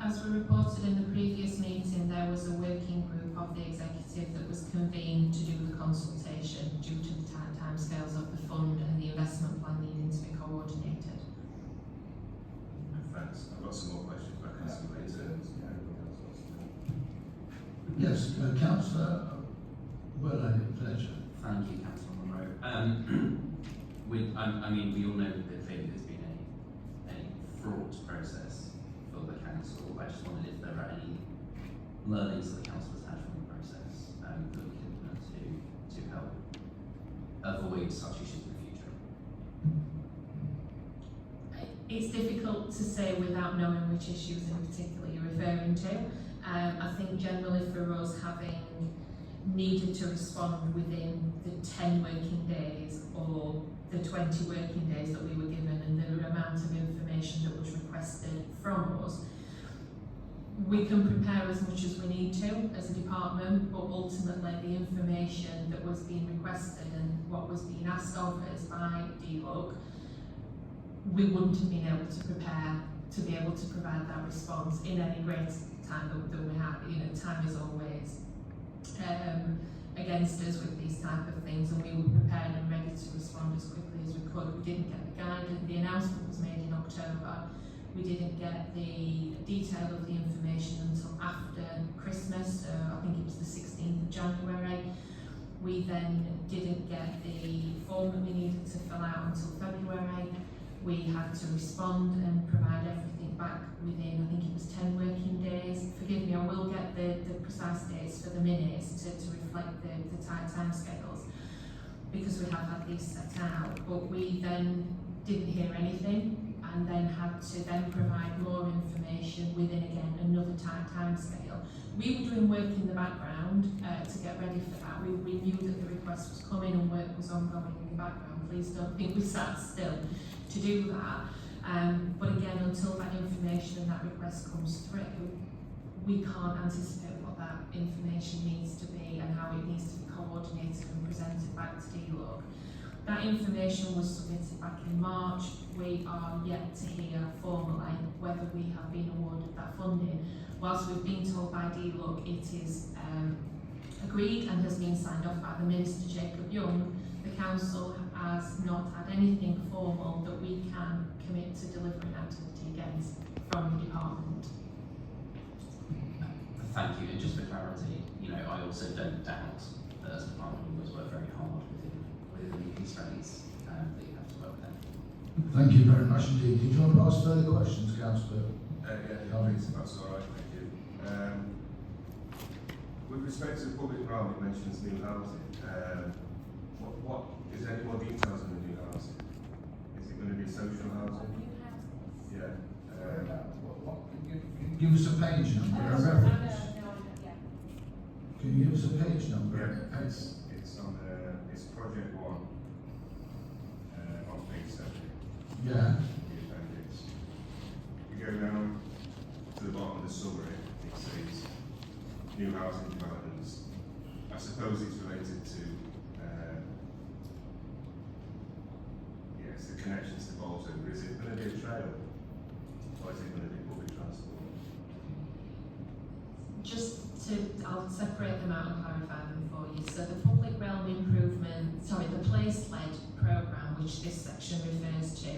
as we reported in the previous meeting, there was a working group of the executive that was convened to do the consultation due to the timescales of the fund and the investment plan needing to be coordinated. Thanks. I've got some more questions, but I can see later. Yes, Councillor Welland, pleasure. Thank you, Councillor Monroe. I mean, we all know that clearly there's been a fraught process for the council. I just wondered if there are any learnings that the council has had from the process that we can implement to help avoid such issues in the future. It's difficult to say without knowing which issues in particular you're referring to. I think generally for us, having needed to respond within the 10 working days or the 20 working days that we were given and the amount of information that was requested from us, we can prepare as much as we need to as a department, but ultimately the information that was being requested and what was being asked of us by DLUC, we wouldn't have been able to prepare to be able to provide that response in any greater time than we have. You know, time is always against us with these type of things, and we were prepared and ready to respond as quickly as we could. We didn't get the guidance, the announcement was made in October. We didn't get the detail of the information until after Christmas, I think it was the 16th of January. We then didn't get the form that we needed to fill out until February. We had to respond and provide everything back within, I think it was 10 working days. Forgive me, I will get the precise dates for the minutes to reflect the tight timescales, because we have had these set out. But we then didn't hear anything, and then had to then provide more information within, again, another tight timescale. We were doing work in the background to get ready for that. We knew that the request was coming and work was ongoing in the background. Please don't think we sat still to do that. But again, until that information and that request comes through, we can't anticipate what that information needs to be and how it needs to be coordinated and presented back to DLUC. That information was submitted back in March. We are yet to hear formally whether we have been awarded that funding. Whilst we've been told by DLUC it is agreed and has been signed off by the Minister Jacob Young, the council has not had anything formal that we can commit to delivering activity against from the department. Thank you. And just for clarity, you know, I also don't doubt that as a department we always work very hard within the constraints that you have to work with. Thank you very much indeed. Did you want to ask further questions, Councillor? Yeah, if that's all right, thank you. With respect to the public realm, it mentions new housing. What is there any more details on the new housing? Is it going to be social housing? Yeah. Can you give us a page number, a reference? Can you give us a page number? Yeah, it's on it's project 1 on page 7. Yeah. The appendix. You go down to the bottom of the summary, it says new housing developments. I suppose it's related to yes, the connections to Bolsover. Is it going to be a trail, or is it going to be public transport? I'll separate them out and clarify them for you. So the public realm improvement, the place-led programme, which this section refers to,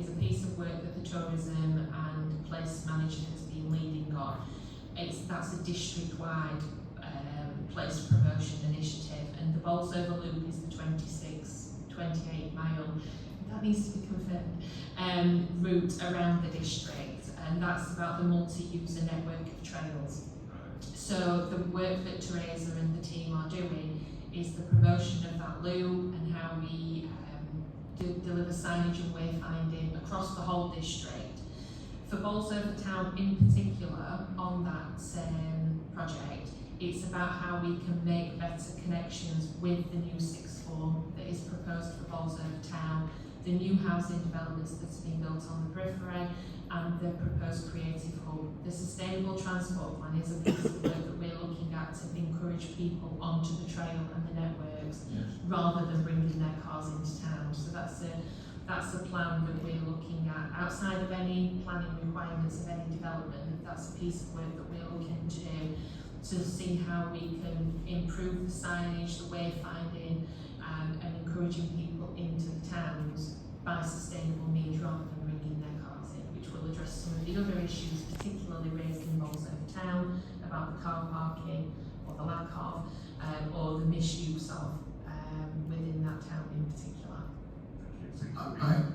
is a piece of work that the tourism and place manager has been leading on. That's a district-wide place promotion initiative, and the Bolsover loop is the 28 mile, that needs to be confirmed, route around the district, and that's about the multi-user network of trails. So the work that Teresa and the team are doing is the promotion of that loop and how we deliver signage and wayfinding across the whole district. For Bolsover Town in particular, on that project, it's about how we can make better connections with the new sixth form that is proposed for Bolsover Town, the new housing developments that's been built on the periphery, and the proposed creative hub. The sustainable transport plan is a piece of work that we're looking at to encourage people onto the trail and the networks, yes, rather than bringing their cars into town. So that's That's a plan that we're looking at. Outside of any planning requirements of any development, that's a piece of work that we're looking to do to see how we can improve the signage, the wayfinding, and encouraging people into the towns by sustainable means rather than bringing their cars in, which will address some of the other issues, particularly raised in Bolsover town, about the car parking, or the lack of, or the misuse of within that town in particular.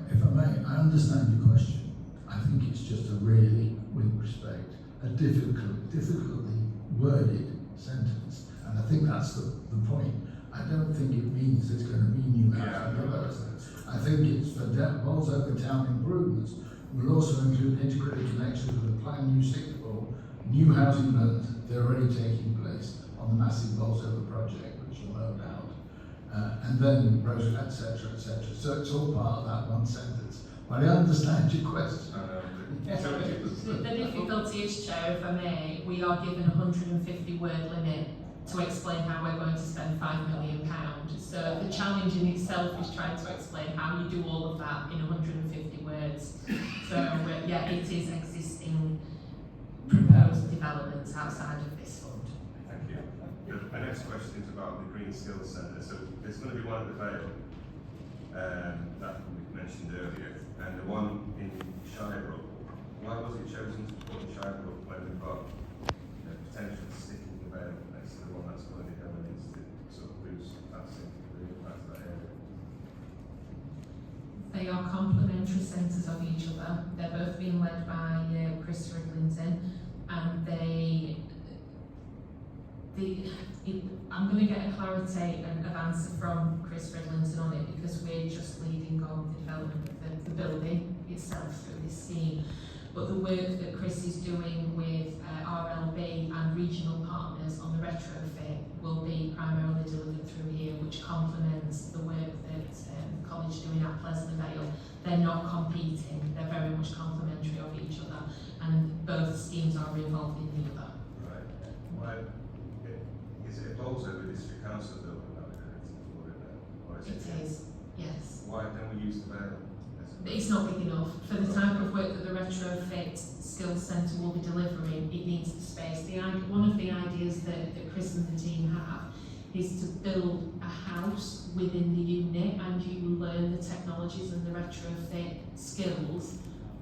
If I may, I understand your question. I think it's just a really, with respect, a difficultly worded sentence, and I think that's the point. I don't think it means there's going to be new housing development. I think it's for Bolsover town improvements will also include integrated connections with a planned new sixth floor, new housing developments that are already taking place on the massive Bolsover project, which you'll no doubt. And then, etc., etc. So it's all part of that one sentence. But I understand your question. The difficulty is, Chair, if I may, we are given a 150 word limit to explain how we're going to spend £5 million. So the challenge in itself is trying to explain how you do all of that in 150 words. So yeah, it is existing proposed developments outside of this fund. Thank you. The next question is about the Green Skills Centre. So there's going to be one at the Vale that we mentioned earlier, and the one in Shirebrook. Why was it chosen to put in Shirebrook when we've got the potential to stick in the Vale next to the one that's going to be going into the sort of boost that area? They are complementary centres of each other. They're both being led by Chris Riglington, and I'm going to get a clarity of answer from Chris Riglington on it, because we're just leading on the development of the building itself through this scheme. But the work that Chris is doing with RLB and regional partners on the retrofit will be primarily delivered through here, which complements the work that the college doing at Pleasant Vale. They're not competing, they're very much complementary of each other, and both schemes are involved in the other. Right. Why is it Bolsover District Council building that we're connected for it there? Or is It is, yes. Why don't we use the Vale? It's not big enough. For the type of work that the retrofit skills centre will be delivering, it needs the space. One of the ideas that Chris and the team have is to build a house within the unit, and you learn the technologies and the retrofit skills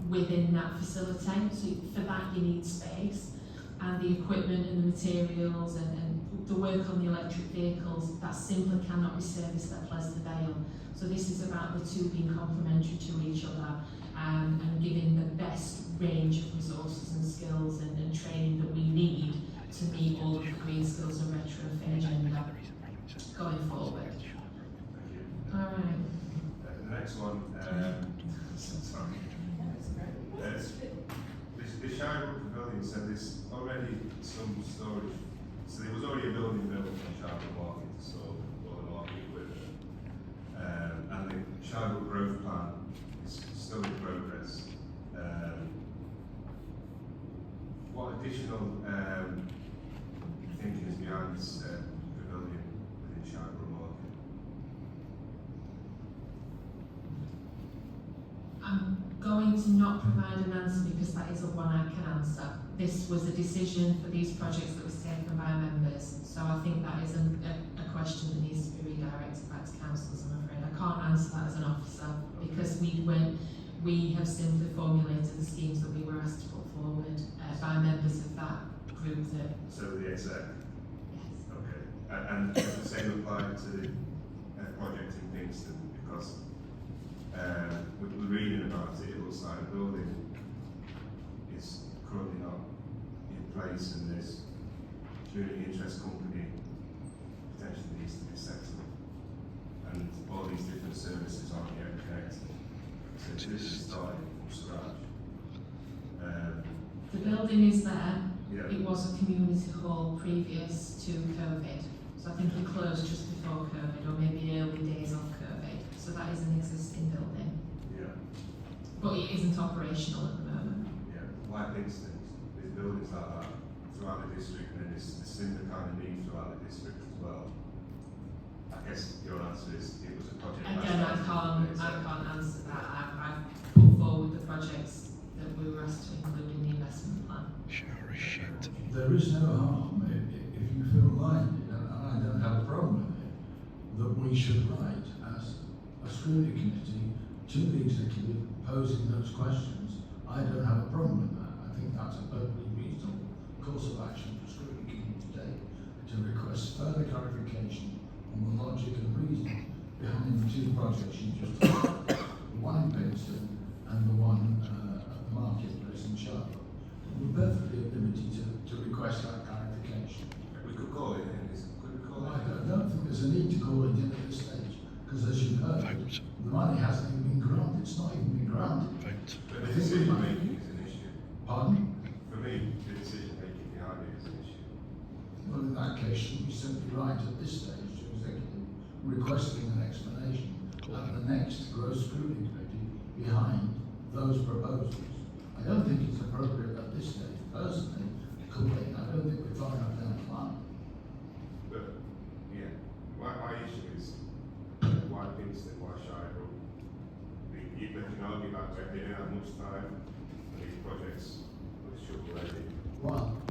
within that facility. So for that you need space, and the equipment and the materials and the work on the electric vehicles, that simply cannot be serviced at Pleasant Vale. So this is about the two being complementary to each other, and giving the best range of resources and skills and training that we need to meet all of the green skills and retrofit agenda going forward. Thank you. All right. The next one, sorry. The Shirebrook Pavilion said there's already some storage. So there was already a building built on Shirebrook Market to store all the market equipment. And the Shirebrook Growth Plan is still in progress. What additional thinking is behind this pavilion within Shirebrook Market? I'm going to not provide an answer because that is a one I can answer. This was a decision for these projects that was taken by members, so I think that is a question that needs to be redirected back to councillors, I'm afraid. I can't answer that as an officer because we have simply formulated the schemes that we were asked to put forward by members of that group that... So the exec? Yes. Okay. And does the same apply to the project in Kingston? Because we're reading about it, it looks like the building is currently not in place, and this community interest company potentially needs to be set up, and all these different services aren't yet connected. So this is starting from scratch. The building is there. Yeah. It was a community hall previous to COVID, so I think it closed just before COVID, or maybe early days of COVID. So that is an existing building. Yeah. But it isn't operational at the moment. Yeah. Like Kingston, there's buildings like that throughout the district, and there's a similar kind of need throughout the district as well. I guess your answer is it was a project. Again, I can't answer that. I've put forward the projects that we were asked to include in the investment plan. There is no harm if you feel minded, and I don't have a problem with it, that we should write as a scrutiny committee to the executive posing those questions. I don't have a problem with that. I think that's a perfectly reasonable course of action for scrutiny committee today, to request further clarification on the logic and reason behind the two projects you just talked about, the one in Penistone and the one at the marketplace in Charlotte. We're perfectly at liberty to request that clarification. We could call it in. Could we call I it? don't think there's a need to call it in at this stage, because as you've heard, the money hasn't even been granted. It's not even been granted. But the decision making is an issue. Pardon? For me, the decision making behind it is an issue. Well, in that case, should we simply write at this stage to executive requesting an explanation at the next growth scrutiny committee behind those proposals? I don't think it's appropriate at this stage, personally, to call it. I don't think we're far enough down the line. But yeah, my issue is why Pinkston, why Shire? You can argue about whether they don't have much time for these projects with shovel ready. Well,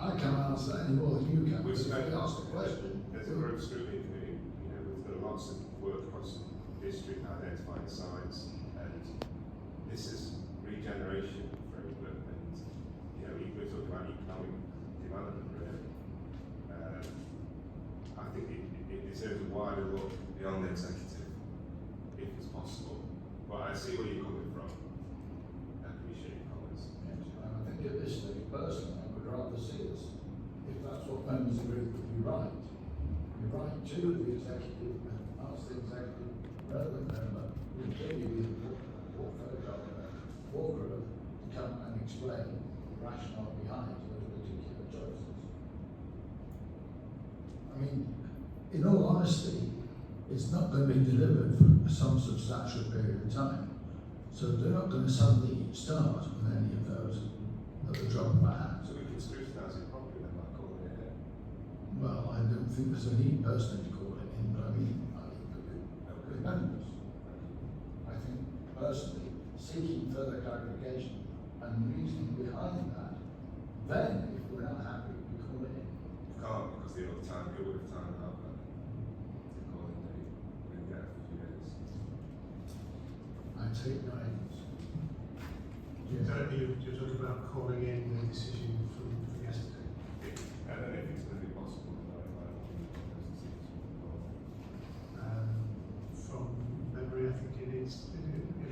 I can't answer that any more than you can. We've If spent you ask the question. There's a growth scrutiny committee, we've done lots of work across the district identifying sites, and this is regeneration framework, and we're talking about economic development really. I think it deserves a wider look beyond the executive, if it's possible. But I see where you're coming from. I appreciate your comments. Yes, and I think at this stage, personally, I would rather see us, if that's what members agree that we write to the executive and ask the executive relevant member, who clearly be the Walker, to come and explain the rationale behind those particular choices. I mean, in all honesty, it's not going to be delivered for some substantial period of time. So they're not going to suddenly start with any of those at the drop of a hat. So we can scrutinise it properly then by calling it in. Well, I don't think there's a need personally to call it in, but I mean, I think with members. I think personally, seeking further clarification and reasoning behind that, then if we're not happy, we call it in. You can't because the other time, it would have time out then. To call it in, we can get a few days. I take guidance. You're talking about calling in the decision from yesterday. I don't know if it's going to be possible. From memory, I think it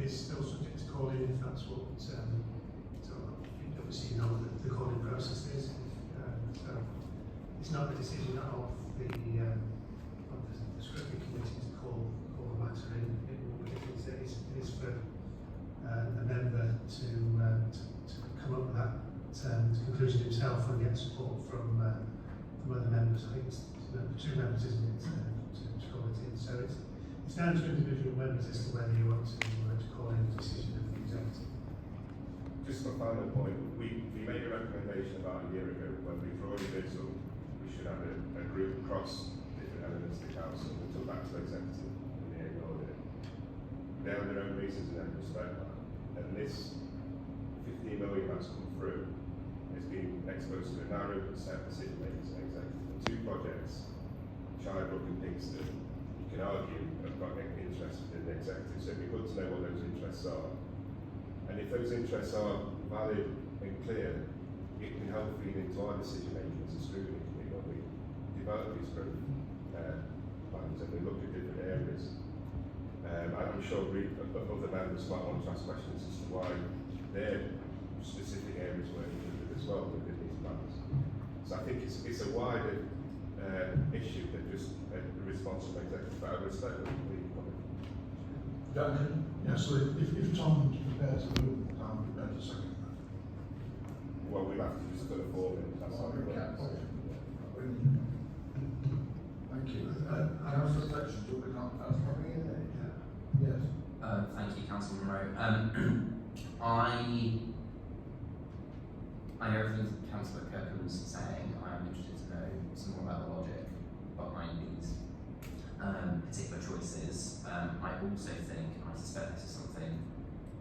is still subject to calling if that's what. So obviously you know what the calling process is. So it's not the decision of the scrutiny committee to call the matter in. It is for the member to come up with that conclusion himself and get support from other members. I think it's two members, isn't it, to call it in. So it's down to individual members as to whether you want to call in the decision of the executive. Just a final point, we made a recommendation about a year ago when we already did so we should have a group across different elements of the council. We took that to executive and they ignored it. They have their own reasons and they respect that. And this 15 million that's come through has been exposed to a narrow set of decision makers and executive. Two projects, Shirebrook and Pinkston, you can argue have got interest in the executive, so it'd be good to know what those interests are. And if those interests are valid and clear, it can help feed into our decision making as a scrutiny committee when we develop these growth plans and we look at different areas. I'm sure other members might want to ask questions as to why their specific areas were included as well within these plans. So I think it's a wider issue than just a response from executive, but I respect the comment. Duncan? Yeah, so if Tom's prepared to move, I'm prepared to second that. Well, we'll have to just put a form in. That's how it works. Thank you. Councillor Fletcher, do we not have something in there? Yes. Thank you, Councillor Monroe. I hear everything Councillor Kirkham's saying. I am interested to know some more about the logic behind these particular choices. I also think, and I suspect this is something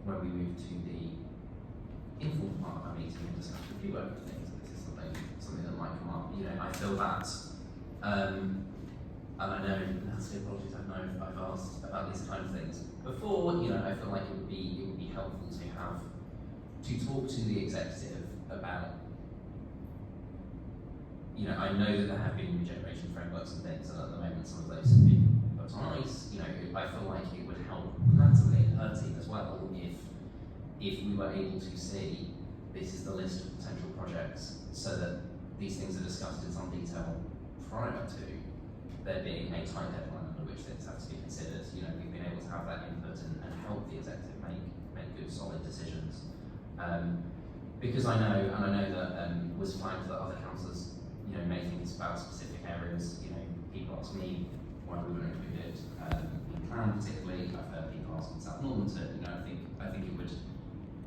when we move to the informal part of our meeting and discuss a few other things, this is something that might come up. You know, I feel that, and I know, Nancy, apologies, I know I've asked about these kind of things before. You know, I feel like it would be helpful to talk to the executive about. You know, I know that there have been regeneration frameworks and things, and at the moment some of those have been put on ice. You know, I feel like it would help Natalie and her team as well if we were able to see this is the list of potential projects, so that these things are discussed in some detail prior to there being a tight deadline under which things have to be considered. You know, we've been able to have that input and help the executive make good, solid decisions. Because I know that was flagged that other councillors, you know, may think it's about specific areas. You know, people ask me why we wouldn't include it in plan particularly. I've heard people ask in South Normanton. You know, I think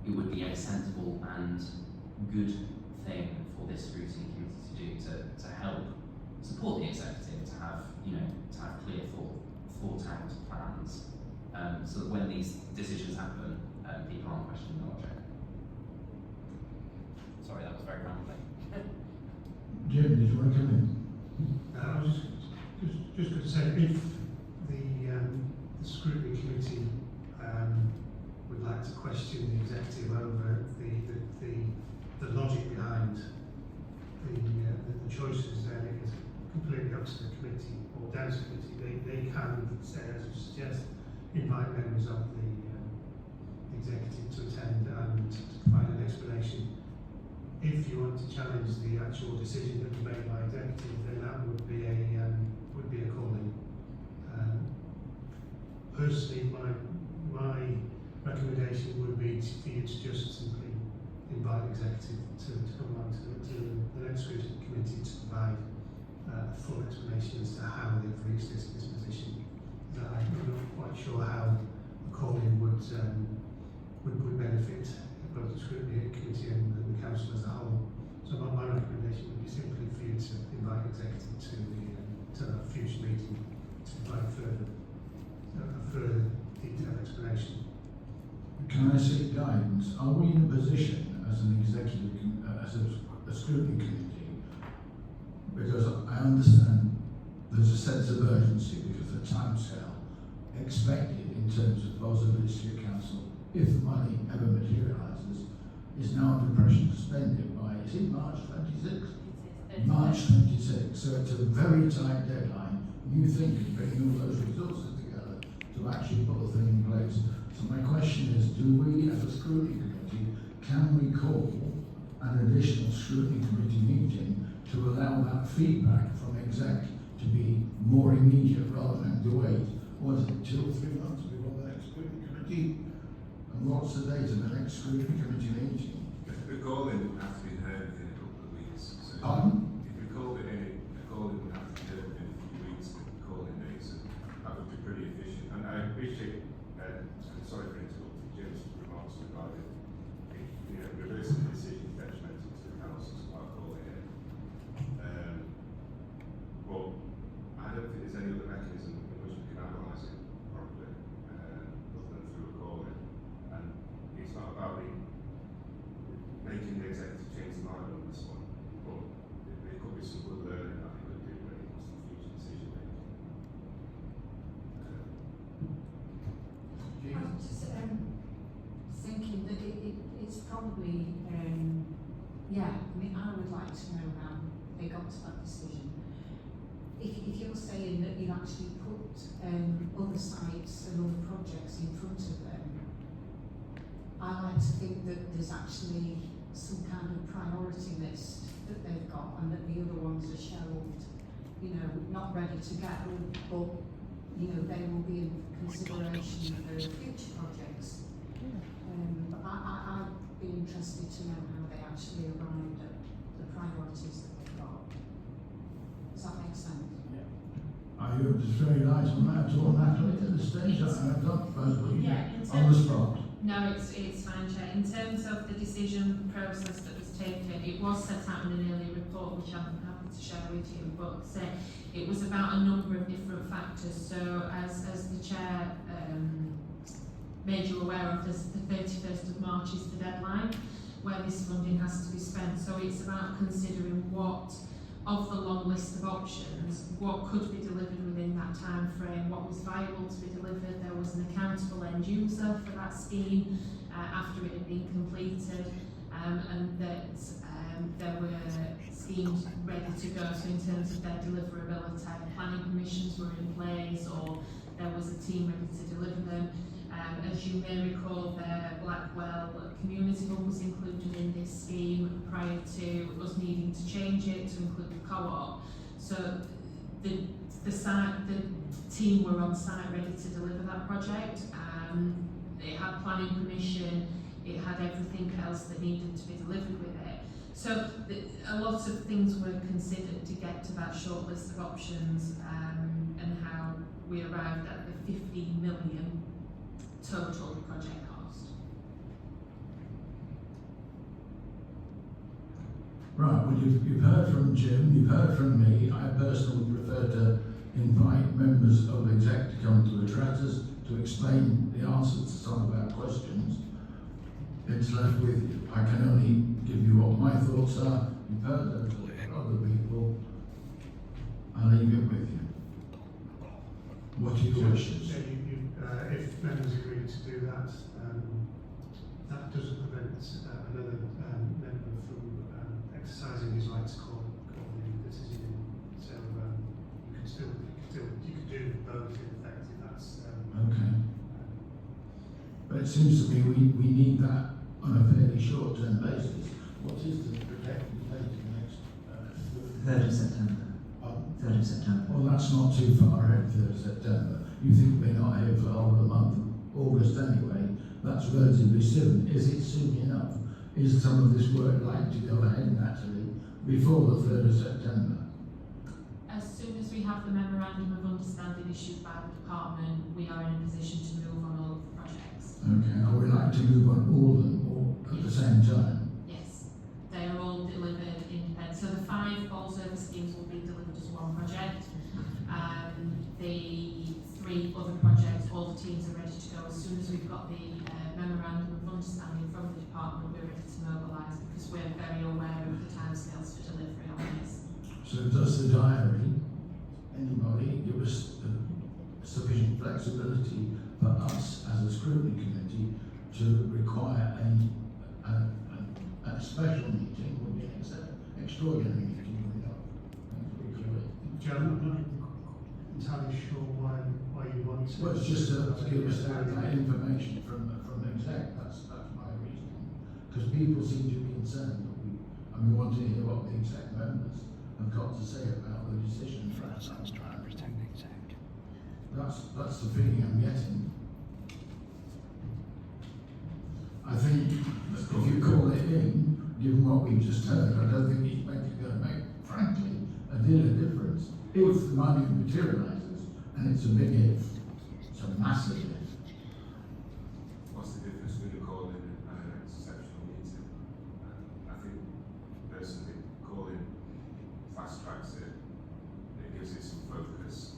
it would be a sensible and good thing for this scrutiny committee to do to help support the executive to have clear thought out plans, so that when these decisions happen, people aren't questioning the logic. Sorry, that was very rambling. Jim, did you want to come in? I was just going to say, if the scrutiny committee would like to question the executive over the logic behind the choices, then it is completely up to the committee or down to the committee. They can say, as you suggest, invite members of the executive to attend and to provide an explanation. If you want to challenge the actual decision that was made by executive, then that would be a calling. Personally, my recommendation would be for you to just simply invite executive to come along to the next scrutiny committee to provide a full explanation as to how they've reached this position. I'm not quite sure how the calling would benefit both the scrutiny committee and the council as a whole. So my recommendation would be simply for you to invite executive to a future meeting to provide a further detailed explanation. Can I seek guidance? Are we in a position as an executive, as a scrutiny committee, because I understand there's a sense of urgency because the timescale expected in terms of Bolsover District Council, if the money ever materialises, is now under pressure to spend it by, is it March 26th? March 26th, so it's a very tight deadline. You think of bringing all those resources together to actually put the thing in place. So my question is, do we as a scrutiny committee, can we call an additional scrutiny committee meeting to allow that feedback from exec to be more immediate rather than to wait, what is it, 2 or 3 months before the next scrutiny committee? And what's the date of the next scrutiny committee meeting? The calling would have to be heard within a couple of weeks. So Pardon? if we called it in, the calling would have to be heard within a few weeks of the calling date, so that would be pretty efficient. And I appreciate, sorry for interrupting Jim's remarks regarding reversing the decision detrimental to the council, so I'll call it in. But I don't think there's any other mechanism in which we can analyse it properly, other than through a calling. And it's not about making the executive change the mind on this one, but there could be some good learning that they could do when it comes to future decision making. I was just thinking that it's probably, I mean, I would like to know how they got to that decision. If you're saying that you actually put other sites and other projects in front of them, I like to think that there's actually some kind of priority list that they've got and that the other ones are shelved, not ready to go, but they will be in consideration for future projects. But I'd be interested to know how they actually arrived at the priorities that they've got. Does that make sense? Are you just very nice on that at all, Natalie, at this stage? I've got both of you Yeah, in on the terms spot. No, it's fine, Chair. In terms of the decision process that was taken, it was set out in an earlier report, which I'm happy to share with you, but it was about a number of different factors. So as the Chair made you aware of, the 31st of March is the deadline where this funding has to be spent. So it's about considering what of the long list of options, what could be delivered within that time frame, what was viable to be delivered. There was an accountable end user for that scheme after it had been completed, and that there were schemes ready to go. So in terms of their deliverability, planning permissions were in place, or there was a team ready to deliver them. As you may recall, the Blackwell Community Hub was included in this scheme prior to us needing to change it to include the co-op. So the team were on site ready to deliver that project. It had planning permission, it had everything else that needed to be delivered with it. So a lot of things were considered to get to that short list of options, and how we arrived at the 15 million total project cost. Right, well you've heard from Jim, you've heard from me. I personally prefer to invite members of exec to come to address us to explain the answers to some of our questions. It's left with you. I can only give you what my thoughts are. You've heard those of other people. I'll leave it with you. What are your wishes? So if members agree to do that, that doesn't prevent another member from exercising his right to call the decision in. So you could do both in effect if that's okay. But it seems to me we need that on a fairly short-term basis. What is the projected date in the next 3rd of September. 3rd of September. Well, that's not too far ahead, 3rd of September. You think we're not here for the whole of the month of August anyway? That's relatively soon. Is it soon enough? Is some of this work likely to go ahead, Natalie, before the 3rd of September? As soon as we have the memorandum of understanding issued by the department, we are in a position to move on all of the projects. Okay, I would like to move on all of them all at the same time. Yes, they are all delivered independent. So the 5 Bolsover schemes will be delivered as one project. The 3 other projects, all the teams are ready to go. As soon as we've got the memorandum of understanding from the department, we're ready to mobilise, because we're very aware of the timescales for delivery on this. So does the diary, anybody, give us sufficient flexibility for us as a scrutiny committee to require a special meeting, would be an extraordinary meeting, would it not? John, I'm not entirely sure why you want to. Well, it's just to give us that information from exec. That's my reasoning. Because people seem to be concerned that we want to hear what the exec members have got to say about the decision. Sounds trying to protect the exec. That's the feeling I'm getting. I think that if you call it in, given what we've just heard, I don't think it's going to make, frankly, a deal of difference. If the money materialises, and it's a big if, it's a massive if. What's the difference between a call in and an exceptional meeting? I think personally, calling fast tracks it, it gives it some focus.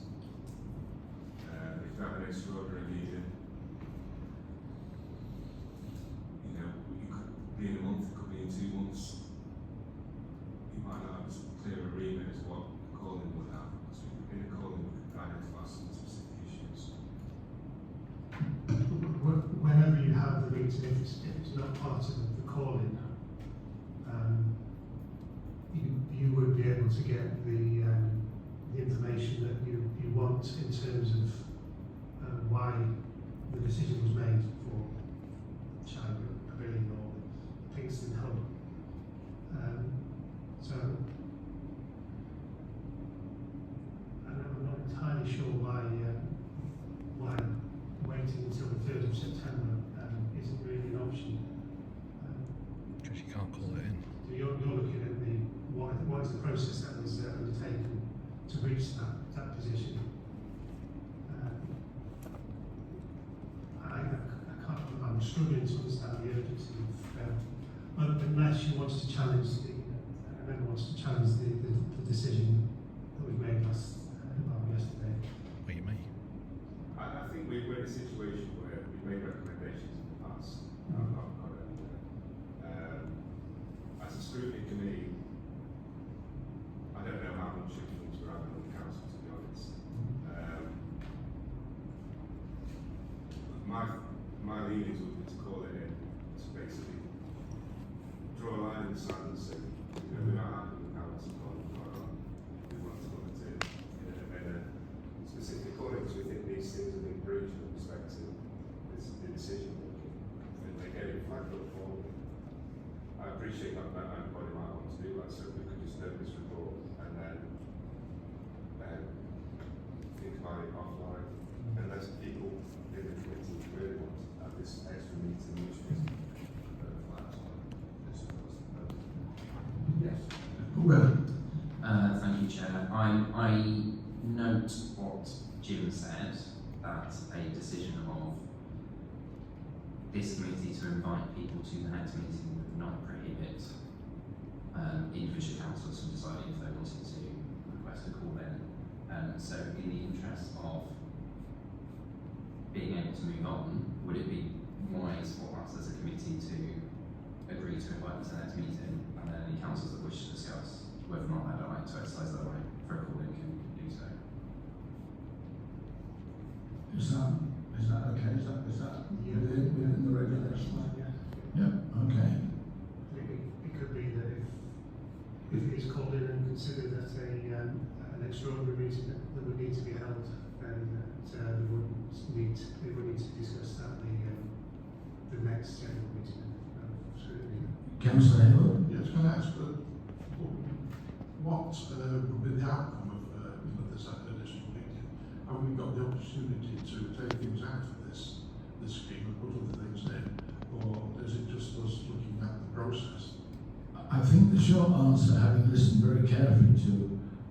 If you have an extraordinary meeting, you know, you could be in a month, it could be in 2 months. You might not have as clear a remit as what calling would have, because in a calling we could identify some specific issues. Whenever you have the meeting, if it's not part of the call-in, you would be able to get the information that you want in terms of why the decision was made for China Pavilion or Kingston Hub. So I'm not entirely sure why waiting until the 3rd of September isn't really an option. Because you can't call it in. So you're looking at what is the process that was undertaken to reach that position. I'm struggling unless you wanted to challenge a member wants to challenge the decision that we made yesterday. Well, you may. I think we're in a situation where we made recommendations in the past. I've not got anywhere. As a scrutiny committee, I don't know how much influence we're having on the council, to be honest. My leanings would be to call it in, to basically draw a line in the sand and say, we're not happy with how it's gone. We want to look at it in a specific way, because we think these things have been breached with respect to the decision making, and they get it flagged up for me. I appreciate that anybody might want to do that, so we could just note this report and then think about it offline, unless people in the committee really want to have this extra meeting, which is Yes. Well, Thank you, Chair. I note what Jim said, that a decision of this committee to invite people to the next meeting would not prohibit individual councillors from deciding if they wanted to request a call in. So in the interest of being able to move on, would it be wise for us as a committee to agree to invite them to the next meeting, and then any councillors that wish to discuss whether or not they'd like to exercise their right for a call in can do so? is that okay? Is that within the regulations? Yeah, okay. It could be that if it's called in and considered that an extraordinary meeting that would need to be held, then we would need to discuss that the next general meeting of scrutiny. Councillor Hayward? Yes, can I ask what would be the outcome of this additional meeting? Have we got the opportunity to take things out of this scheme and put other things in, or is it just us looking at the process? I think the short answer, having listened very carefully to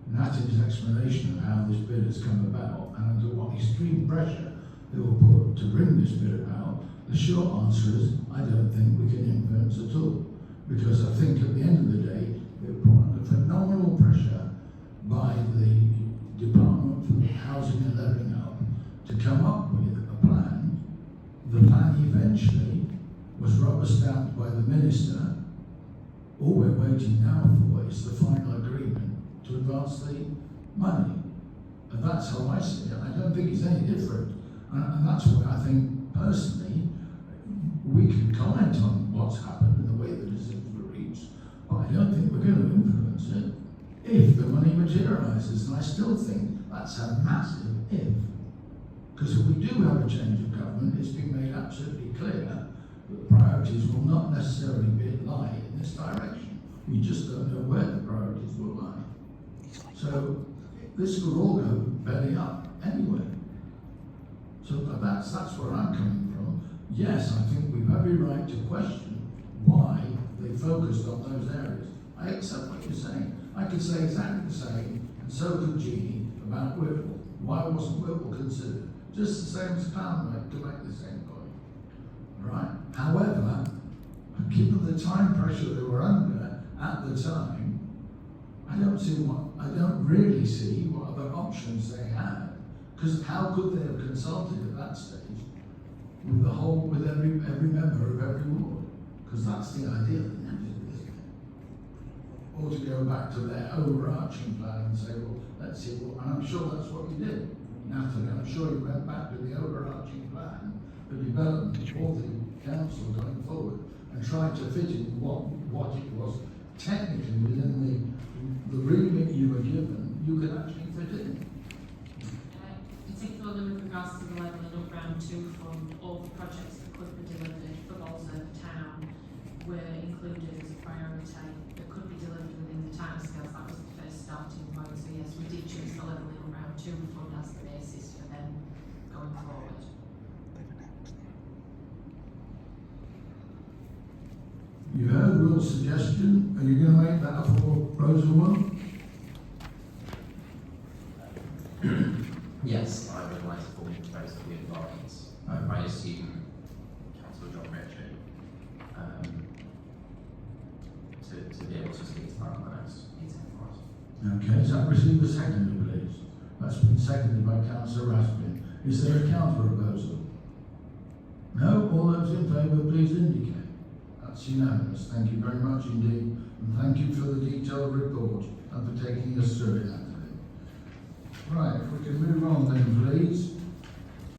Natty's explanation of how this bid has come about and under what extreme pressure they were put to bring this bid about, the short answer is I don't think we can influence at all. Because I think at the end of the day, they were put under phenomenal pressure by the Department for Housing and Levelling Up to come up with a plan. The plan eventually was rubber stamped by the Minister. All we're waiting now for is the final agreement to advance the money. And that's how I see it. I don't think it's any different. And that's why I think, personally, we can comment on what's happened and the way the decisions were reached, but I don't think we're going to influence it if the money materialises. And I still think that's a massive if. Because if we do have a change of government, it's been made absolutely clear that the priorities will not necessarily lie in this direction. We just don't know where the priorities will lie. So this could all go belly up anyway. So that's where I'm coming from. Yes, I think we've every right to question why they focused on those areas. I accept what you're saying. I could say exactly the same, and so could Jeannie, about Whipple. Why wasn't Whipple considered? Just the same as Clownway, to make the same point. Right? However, given the time pressure they were under at the time, I don't really see what other options they had. Because how could they have consulted at that stage with every member of every ward? Because that's the idea, isn't it? Or to go back to their overarching plan and say, well, let's see, and I'm sure that's what you did, Natalie. I'm sure you went back to the overarching plan, the development for the council going forward, and tried to fit in what it was technically within the remit you were given, you could actually fit in. Particularly with regards to the Levelling Up Round 2 fund, all the projects that could be delivered for Bolsover town were included as a priority that could be delivered within the timescales. That was the first starting point. So yes, we did choose the Levelling Up Round 2 fund as the basis for them going forward. You heard Will's suggestion. Are you going to make that for proposal 1? Yes, I would like to formally propose that we advise. I assume Councillor John Ritchie LGSC is part of the next meeting for us. Okay, is that received a seconder, please? That's been seconded by Councillor Raspin. Is there a counter proposal? No? All those in favour, please indicate. That's unanimous. Thank you very much indeed. And thank you for the detailed report and for taking us through it, Anthony. Right, if we can move on then, please.